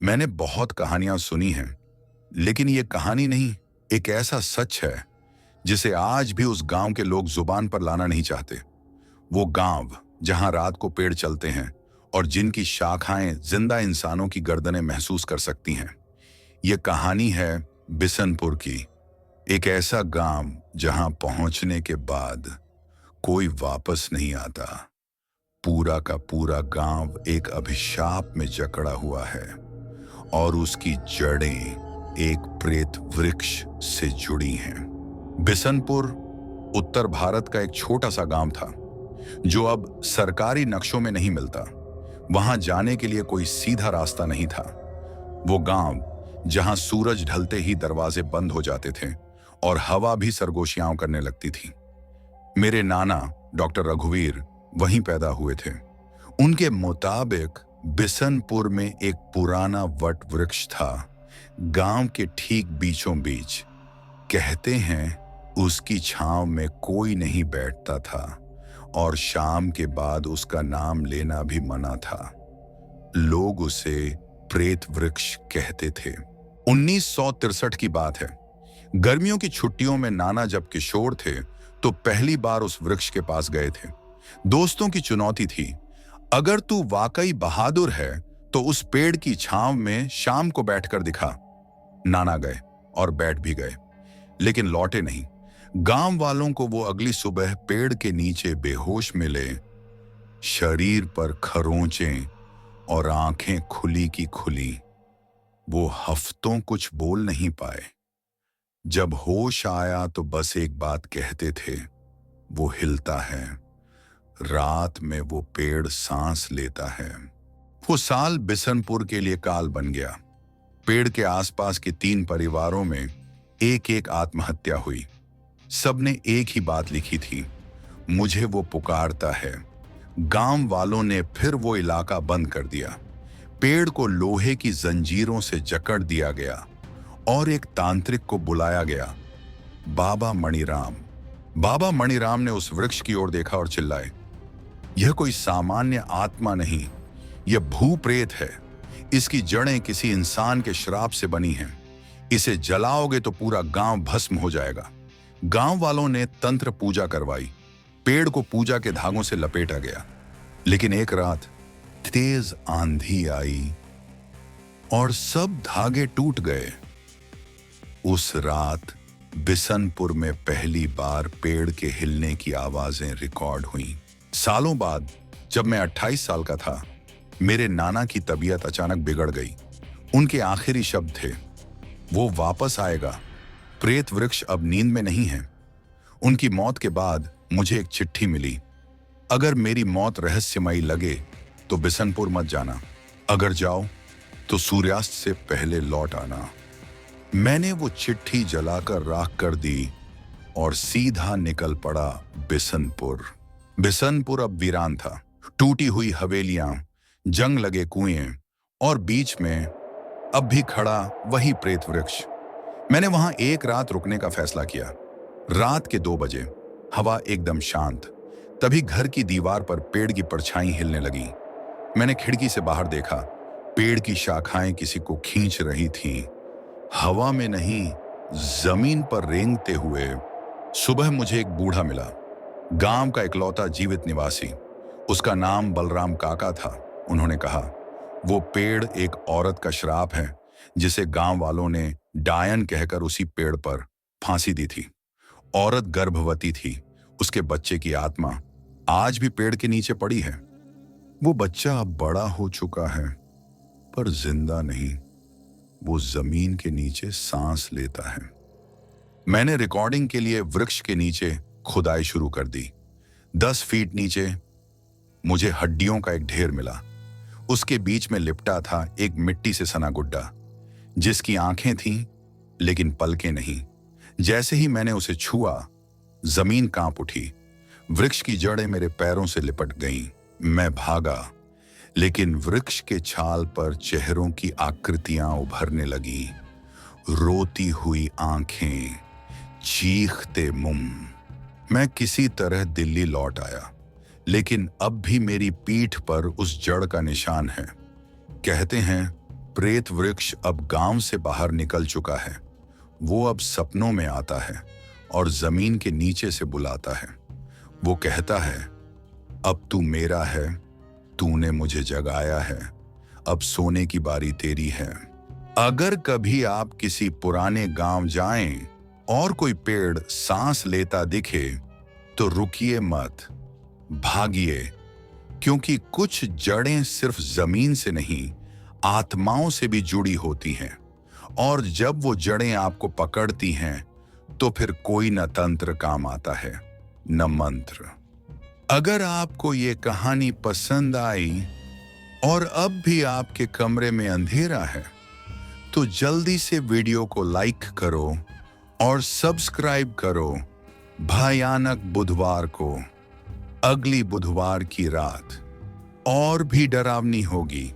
मैंने बहुत कहानियां सुनी हैं, लेकिन ये कहानी नहीं, एक ऐसा सच है जिसे आज भी उस गांव के लोग जुबान पर लाना नहीं चाहते। वो गांव जहां रात को पेड़ चलते हैं और जिनकी शाखाएं जिंदा इंसानों की गर्दनें महसूस कर सकती हैं। ये कहानी है बिसनपुर की। एक ऐसा गांव जहां पहुंचने के बाद कोई वापस नहीं आता। पूरा का पूरा गांव एक अभिशाप में जकड़ा हुआ है और उसकी जड़ें एक प्रेत वृक्ष से जुड़ी हैं। बिसनपुर उत्तर भारत का एक छोटा सा गांव था जो अब सरकारी नक्शों में नहीं मिलता। वहां जाने के लिए कोई सीधा रास्ता नहीं था। वो गांव जहां सूरज ढलते ही दरवाजे बंद हो जाते थे और हवा भी सरगोशियां करने लगती थी। मेरे नाना डॉक्टर रघुवीर वहीं पैदा हुए थे। उनके मुताबिक बिसनपुर में एक पुराना वट वृक्ष था, गांव के ठीक बीचों बीच। कहते हैं उसकी छांव में कोई नहीं बैठता था और शाम के बाद उसका नाम लेना भी मना था। लोग उसे प्रेत वृक्ष कहते थे। 1963 की बात है। गर्मियों की छुट्टियों में नाना जब किशोर थे तो पहली बार उस वृक्ष के पास गए थे। दोस्तों की चुनौती थी, अगर तू वाकई बहादुर है तो उस पेड़ की छांव में शाम को बैठकर दिखा। नाना गए और बैठ भी गए, लेकिन लौटे नहीं। गांव वालों को वो अगली सुबह पेड़ के नीचे बेहोश मिले, शरीर पर खरोंचें और आंखें खुली की खुली। वो हफ्तों कुछ बोल नहीं पाए। जब होश आया तो बस एक बात कहते थे, वो हिलता है, रात में वो पेड़ सांस लेता है। वो साल बिसनपुर के लिए काल बन गया। पेड़ के आसपास के 3 परिवारों में एक एक आत्महत्या हुई। सबने एक ही बात लिखी थी, मुझे वो पुकारता है। गांव वालों ने फिर वो इलाका बंद कर दिया। पेड़ को लोहे की जंजीरों से जकड़ दिया गया और एक तांत्रिक को बुलाया गया, बाबा मणिराम। बाबा मणिराम ने उस वृक्ष की ओर देखा और चिल्लाए, यह कोई सामान्य आत्मा नहीं, यह भूप्रेत है। इसकी जड़ें किसी इंसान के श्राप से बनी हैं। इसे जलाओगे तो पूरा गांव भस्म हो जाएगा। गांव वालों ने तंत्र पूजा करवाई। पेड़ को पूजा के धागों से लपेटा गया। लेकिन एक रात तेज आंधी आई और सब धागे टूट गए। उस रात बिसनपुर में पहली बार पेड़ के हिलने की आवाजें रिकॉर्ड हुईं। सालों बाद जब मैं 28 साल का था, मेरे नाना की तबीयत अचानक बिगड़ गई। उनके आखिरी शब्द थे, वो वापस आएगा, प्रेत वृक्ष अब नींद में नहीं है। उनकी मौत के बाद मुझे एक चिट्ठी मिली, अगर मेरी मौत रहस्यमयी लगे तो बिसनपुर मत जाना, अगर जाओ तो सूर्यास्त से पहले लौट आना। मैंने वो चिट्ठी जलाकर राख कर दी और सीधा निकल पड़ा बिसनपुर। बिसनपुर अब वीरान था। टूटी हुई हवेलियां, जंग लगे कुएं और बीच में अब भी खड़ा वही प्रेत वृक्ष। मैंने वहां एक रात रुकने का फैसला किया। रात के 2 बजे, हवा एकदम शांत। तभी घर की दीवार पर पेड़ की परछाई हिलने लगी। मैंने खिड़की से बाहर देखा। पेड़ की शाखाएं किसी को खींच रही थीं, हवा में नहीं, जमीन पर रेंगते हुए। सुबह मुझे एक बूढ़ा मिला, गांव का इकलौता जीवित निवासी। उसका नाम बलराम काका था। उन्होंने कहा, वो पेड़ एक औरत का श्राप है जिसे गांव वालों ने डायन कहकर उसी पेड़ पर फांसी दी थी। औरत गर्भवती थी। उसके बच्चे की आत्मा आज भी पेड़ के नीचे पड़ी है। वो बच्चा अब बड़ा हो चुका है, पर जिंदा नहीं। वो जमीन के नीचे सांस लेता है। मैंने रिकॉर्डिंग के लिए वृक्ष के नीचे खुदाई शुरू कर दी। 10 फीट नीचे मुझे हड्डियों का एक ढेर मिला। उसके बीच में लिपटा था एक मिट्टी से सना गुड्डा, जिसकी आंखें थीं लेकिन पलकें नहीं। जैसे ही मैंने उसे छुआ, जमीन कांप उठी। वृक्ष की जड़ें मेरे पैरों से लिपट गईं। मैं भागा, लेकिन वृक्ष के छाल पर चेहरों की आकृतियां उभरने लगी, रोती हुई आंखें, चीखते मुंह। मैं किसी तरह दिल्ली लौट आया, लेकिन अब भी मेरी पीठ पर उस जड़ का निशान है। कहते हैं प्रेत वृक्ष अब गांव से बाहर निकल चुका है। वो अब सपनों में आता है और जमीन के नीचे से बुलाता है। वो कहता है, अब तू मेरा है, तूने मुझे जगाया है, अब सोने की बारी तेरी है। अगर कभी आप किसी पुराने गांव जाएं और कोई पेड़ सांस लेता दिखे तो रुकिए मत, भागिए, क्योंकि कुछ जड़ें सिर्फ जमीन से नहीं, आत्माओं से भी जुड़ी होती हैं। और जब वो जड़ें आपको पकड़ती हैं तो फिर कोई न तंत्र काम आता है न मंत्र। अगर आपको ये कहानी पसंद आई और अब भी आपके कमरे में अंधेरा है तो जल्दी से वीडियो को लाइक करो और सब्सक्राइब करो। भयानक बुधवार को, अगली बुधवार की रात और भी डरावनी होगी।